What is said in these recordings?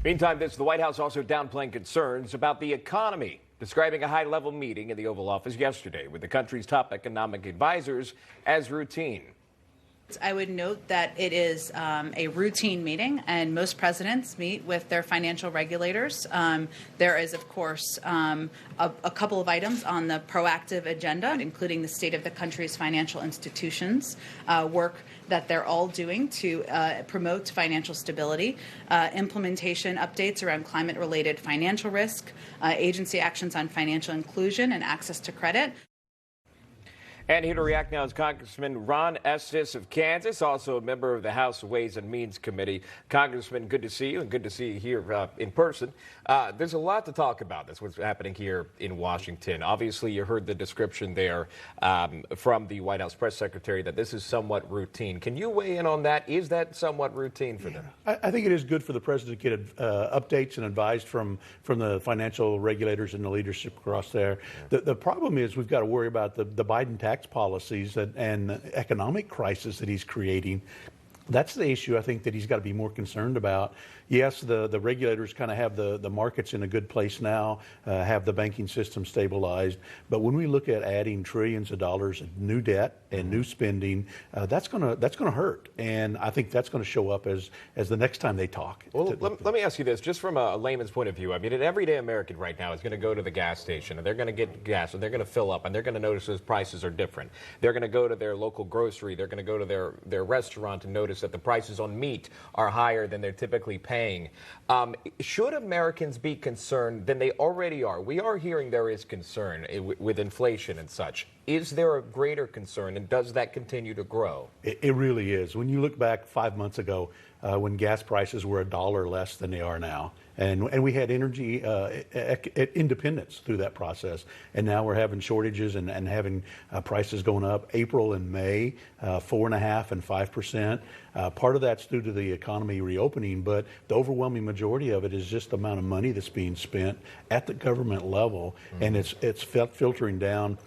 Meantime, the White House also downplaying concerns about the economy, describing a high-level meeting in the Oval Office yesterday with the country's top economic advisors as routine. I would note that it is a routine meeting, and most presidents meet with their financial regulators. There is, of course, a couple of items on the proactive agenda, including the state of the country's financial institutions, work that they're all doing to promote financial stability, implementation updates around climate-related financial risk, agency actions on financial inclusion and access to credit. And here to react now is Congressman Estes of Kansas, also a member of the House Ways and Means Committee. Congressman, good to see you, and good to see you here in person. There's a lot to talk about. That's what's happening here in Washington. Obviously, you heard the description there from the White House press secretary that this is somewhat routine. Can you weigh in on that? Is that somewhat routine for them? I think it is good for the president to get updates and advice from the financial regulators and the leadership across there. The problem is we've got to worry about the Biden tax policies and economic crisis that he's creating. That's the issue I think that he's got to be more concerned about. Yes, the regulators kind of have the markets in a good place now, have the banking system stabilized. But when we look at adding trillions of dollars in new debt and new spending, that's gonna hurt. And I think that's going to show up as the next time they talk. Well, let me ask you this, just from a layman's point of view. I mean, an everyday American right now is going to go to the gas station, and they're going to get gas, and they're going to fill up, and they're going to notice those prices are different. They're going to go to their local grocery. They're going to go to their restaurant and notice that the prices on meat are higher than they're typically paying. Should Americans be concerned than they already are? We are hearing there is concern with inflation and such. Is there a greater concern, and does that continue to grow? It really is. When you look back 5 months ago, when gas prices were $1 less than they are now, and we had energy independence through that process, and now we're having shortages and having prices going up. April and May, 4.5% and 5%. Part of that's due to the economy reopening, but the overwhelming majority of it is just the amount of money that's being spent at the government level, and it's filtering down.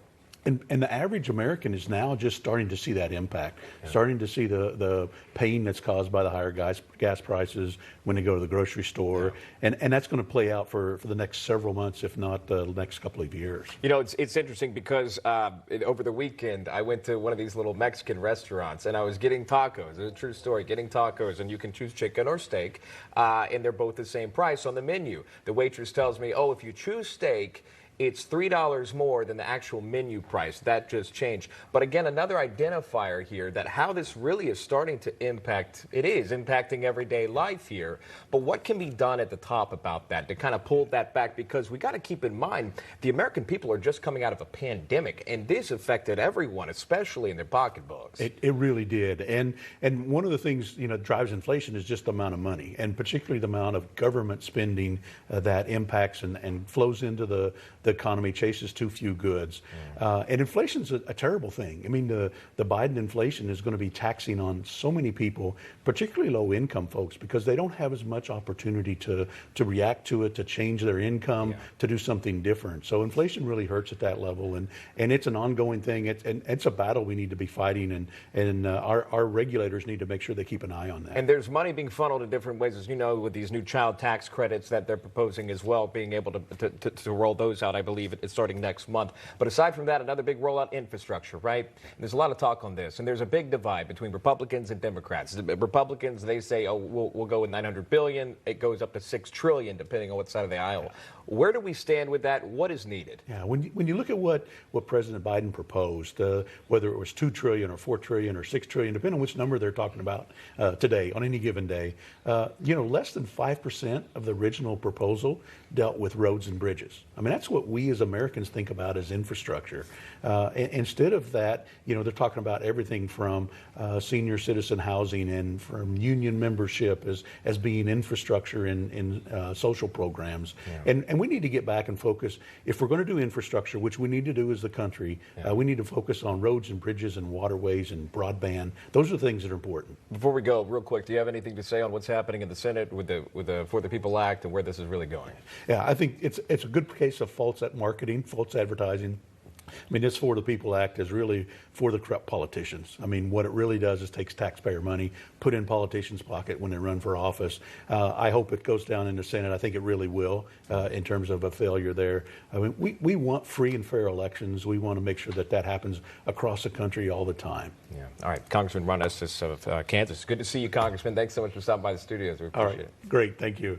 And the average American is now just starting to see that impact, starting to see the pain that's caused by the higher gas prices when they go to the grocery store. And that's going to play out for the next several months, if not the next couple of years. You know, it's interesting because over the weekend, I went to one of these little Mexican restaurants, and I was getting tacos. It's a true story, getting tacos, and you can choose chicken or steak, and they're both the same price on the menu. The waitress tells me, oh, if you choose steak, it's $3 more than the actual menu price. That just changed. But again, another identifier here that how this really is starting to impact, it is impacting everyday life here. But what can be done at the top about that to kind of pull that back? Because we got to keep in mind the American people are just coming out of a pandemic, and this affected everyone, especially in their pocketbooks. It really did. And one of the things drives inflation is just the amount of money, and particularly the amount of government spending that impacts and flows into the economy, chases too few goods. And inflation's a terrible thing. I mean, the Biden inflation is going to be taxing on so many people, particularly low-income folks, because they don't have as much opportunity to react to it, to change their income, to do something different. So inflation really hurts at that level, and it's an ongoing thing. It's a battle we need to be fighting, and our regulators need to make sure they keep an eye on that. And there's money being funneled in different ways, as you know, with these new child tax credits that they're proposing as well, being able to roll those out. I believe it's starting next month. But aside from that, another big rollout, infrastructure, right? And there's a lot of talk on this, and there's a big divide between Republicans and Democrats. The Republicans, they say, oh, we'll go with $900 billion. It goes up to $6 trillion, depending on what side of the aisle. Where do we stand with that? What is needed? Yeah, when you look at what President Biden proposed, whether it was $2 trillion or $4 trillion or $6 trillion, depending on which number they're talking about today, on any given day, less than 5% of the original proposal dealt with roads and bridges. I mean, that's what we as Americans think about as infrastructure. Instead of that, they're talking about everything from senior citizen housing and from union membership as being infrastructure in social programs. And we need to get back and focus. If we're going to do infrastructure, which we need to do as the country, we need to focus on roads and bridges and waterways and broadband. Those are things that are important. Before we go, real quick, do you have anything to say on what's happening in the Senate with the For the People Act and where this is really going? Yeah, I think it's a good case of false marketing, false advertising. I mean, this For the People Act is really for the corrupt politicians. I mean, what it really does is takes taxpayer money, put in politicians' pocket when they run for office. I hope it goes down in the Senate. I think it really will in terms of a failure there. I mean, we want free and fair elections. We want to make sure that that happens across the country all the time. Yeah. All right. Congressman Ron Estes of Kansas. Good to see you, Congressman. Thanks so much for stopping by the studios. We appreciate it. Great. Thank you.